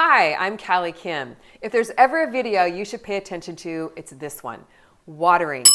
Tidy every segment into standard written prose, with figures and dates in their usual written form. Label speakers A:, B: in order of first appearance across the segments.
A: Hi, I'm CaliKim. If there's ever a video you should pay attention to, it's this one, watering.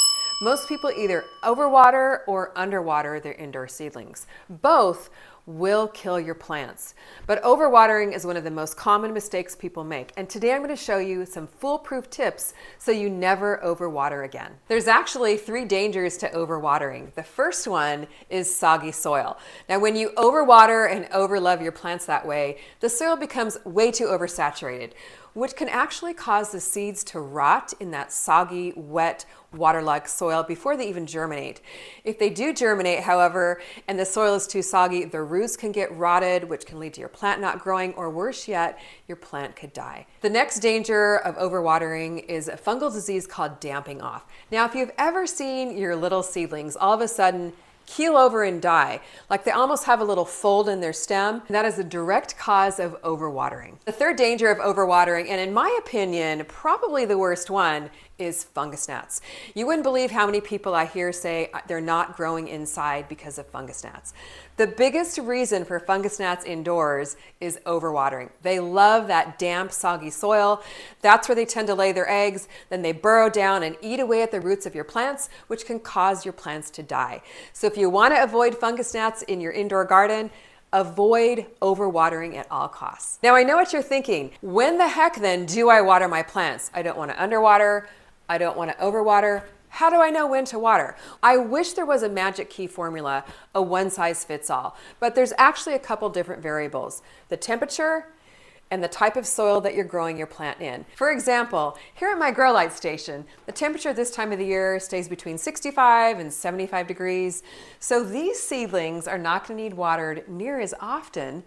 A: Most people either overwater or underwater their indoor seedlings. Both will kill your plants. But overwatering is one of the most common mistakes people make. And today I'm going to show you some foolproof tips so you never overwater again. There's actually 3 dangers to overwatering. The first one is soggy soil. Now, when you overwater and overlove your plants that way, the soil becomes way too oversaturated, which can actually cause the seeds to rot in that soggy, wet, waterlogged soil before they even germinate. If they do germinate, however, and the soil is too soggy, the roots can get rotted, which can lead to your plant not growing, or worse yet, your plant could die. The next danger of overwatering is a fungal disease called damping off. Now, if you've ever seen your little seedlings all of a sudden keel over and die, like they almost have a little fold in their stem, and that is a direct cause of overwatering. The third danger of overwatering, and in my opinion, probably the worst one, is fungus gnats. You wouldn't believe how many people I hear say they're not growing inside because of fungus gnats. The biggest reason for fungus gnats indoors is overwatering. They love that damp, soggy soil. That's where they tend to lay their eggs. Then they burrow down and eat away at the roots of your plants, which can cause your plants to die. So if you want to avoid fungus gnats in your indoor garden, avoid overwatering at all costs. Now, I know what you're thinking. When the heck then do I water my plants? I don't want to underwater. I don't want to overwater. How do I know when to water? I wish there was a magic key formula, a one-size-fits-all, but there's actually a couple different variables: the temperature and the type of soil that you're growing your plant in. For example, here at my grow light station, the temperature this time of the year stays between 65 and 75 degrees. So these seedlings are not going to need watered near as often.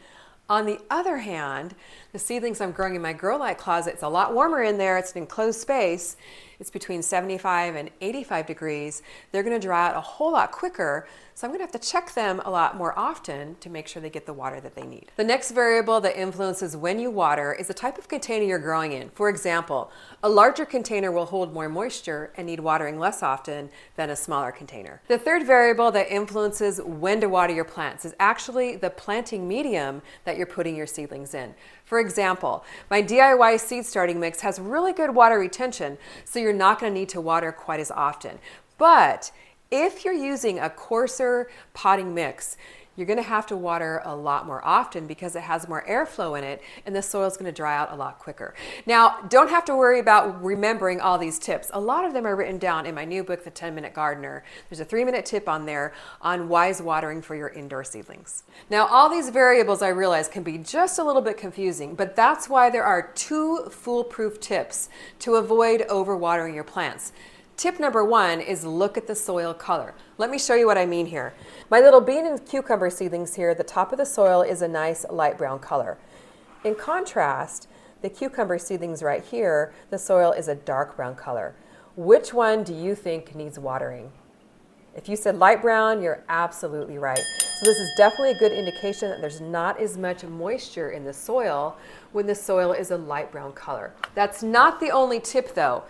A: On the other hand, the seedlings I'm growing in my grow light closet, it's a lot warmer in there. It's an enclosed space. It's between 75 and 85 degrees. They're going to dry out a whole lot quicker. So I'm going to have to check them a lot more often to make sure they get the water that they need. The next variable that influences when you water is the type of container you're growing in. For example, a larger container will hold more moisture and need watering less often than a smaller container. The third variable that influences when to water your plants is actually the planting medium that you're putting your seedlings in. For example, my DIY seed starting mix has really good water retention, so you're not going to need to water quite as often. But if you're using a coarser potting mix, you're going to have to water a lot more often because it has more airflow in it and the soil is going to dry out a lot quicker. Now, don't have to worry about remembering all these tips. A lot of them are written down in my new book, The 10-Minute Gardener. There's a 3-minute tip on there on wise watering for your indoor seedlings. Now, all these variables, I realize, can be just a little bit confusing, but that's why there are 2 foolproof tips to avoid overwatering your plants. Tip number 1 is look at the soil color. Let me show you what I mean here. My little bean and cucumber seedlings here, the top of the soil is a nice light brown color. In contrast, the cucumber seedlings right here, the soil is a dark brown color. Which one do you think needs watering? If you said light brown, you're absolutely right. So this is definitely a good indication that there's not as much moisture in the soil when the soil is a light brown color. That's not the only tip though.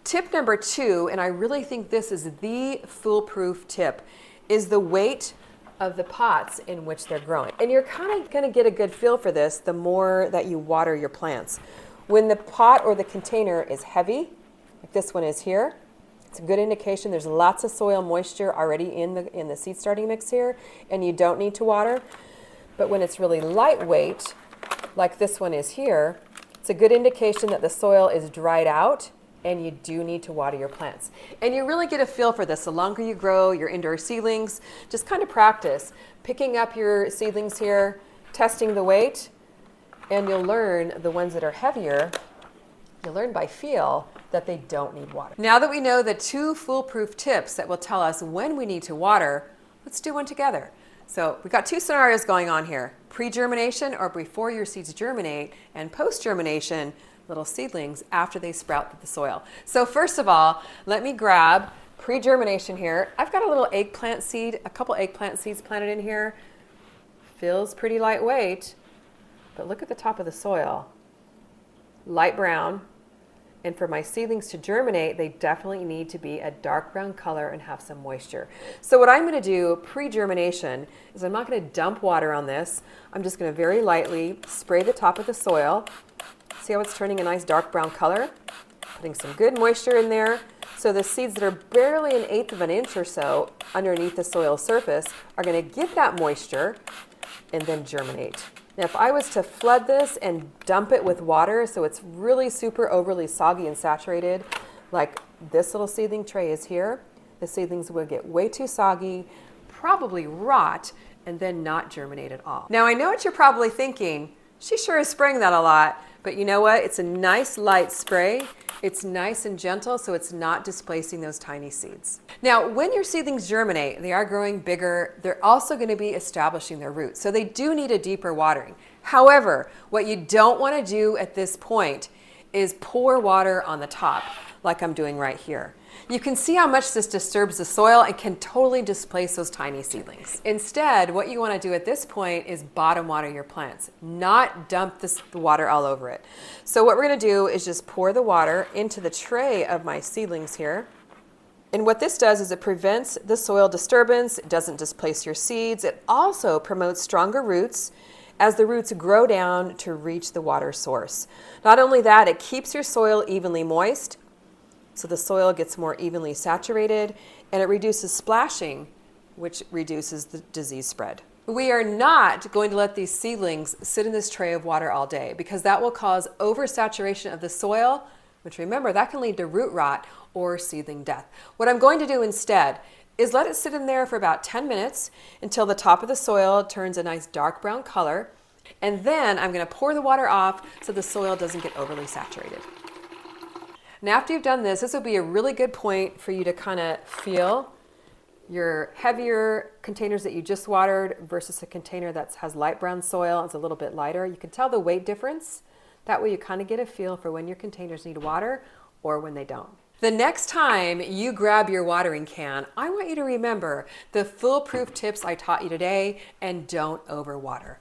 A: Tip number 2, and I really think this is the foolproof tip, is the weight of the pots in which they're growing. And you're kind of going to get a good feel for this the more that you water your plants. When the pot or the container is heavy, like this one is here, it's a good indication there's lots of soil moisture already in the seed starting mix here, and you don't need to water. But when it's really lightweight, like this one is here, it's a good indication that the soil is dried out and you do need to water your plants. And you really get a feel for this the longer you grow your indoor seedlings. Just kind of practice picking up your seedlings here, testing the weight, and you'll learn the ones that are heavier, you'll learn by feel that they don't need water. Now that we know the 2 foolproof tips that will tell us when we need to water, let's do one together. So we've got 2 scenarios going on here: pre-germination, or before your seeds germinate, and post-germination, little seedlings after they sprout through the soil. So first of all, let me grab pre-germination here. I've got a little eggplant seed, a couple eggplant seeds planted in here. Feels pretty lightweight, but look at the top of the soil. Light brown. And for my seedlings to germinate, they definitely need to be a dark brown color and have some moisture. So what I'm going to do pre-germination is I'm not going to dump water on this. I'm just going to very lightly spray the top of the soil See how it's turning a nice dark brown color? Putting some good moisture in there. So the seeds that are barely 1/8 of an inch or so underneath the soil surface are going to get that moisture and then germinate. Now, if I was to flood this and dump it with water so it's really super overly soggy and saturated, like this little seedling tray is here, the seedlings would get way too soggy, probably rot, and then not germinate at all. Now, I know what you're probably thinking. She sure is spraying that a lot, but you know what? It's a nice light spray. It's nice and gentle, so it's not displacing those tiny seeds. Now, when your seedlings germinate, they are growing bigger. They're also going to be establishing their roots, so they do need a deeper watering. However, what you don't want to do at this point is pour water on the top, like I'm doing right here. You can see how much this disturbs the soil and can totally displace those tiny seedlings. Instead, what you want to do at this point is bottom water your plants, not dump the water all over it. So what we're going to do is just pour the water into the tray of my seedlings here. And what this does is it prevents the soil disturbance, it doesn't displace your seeds, it also promotes stronger roots as the roots grow down to reach the water source. Not only that, it keeps your soil evenly moist, so the soil gets more evenly saturated, and it reduces splashing, which reduces the disease spread. We are not going to let these seedlings sit in this tray of water all day because that will cause oversaturation of the soil, which remember, that can lead to root rot or seedling death. What I'm going to do instead is let it sit in there for about 10 minutes until the top of the soil turns a nice dark brown color, and then I'm going to pour the water off so the soil doesn't get overly saturated. And after you've done this, this will be a really good point for you to kind of feel your heavier containers that you just watered versus a container that has light brown soil. It's a little bit lighter. You can tell the weight difference. That way you kind of get a feel for when your containers need water or when they don't. The next time you grab your watering can, I want you to remember the foolproof tips I taught you today and don't overwater.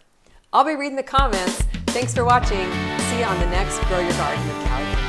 A: I'll be reading the comments. Thanks for watching. See you on the next Grow Your Garden with CaliKim.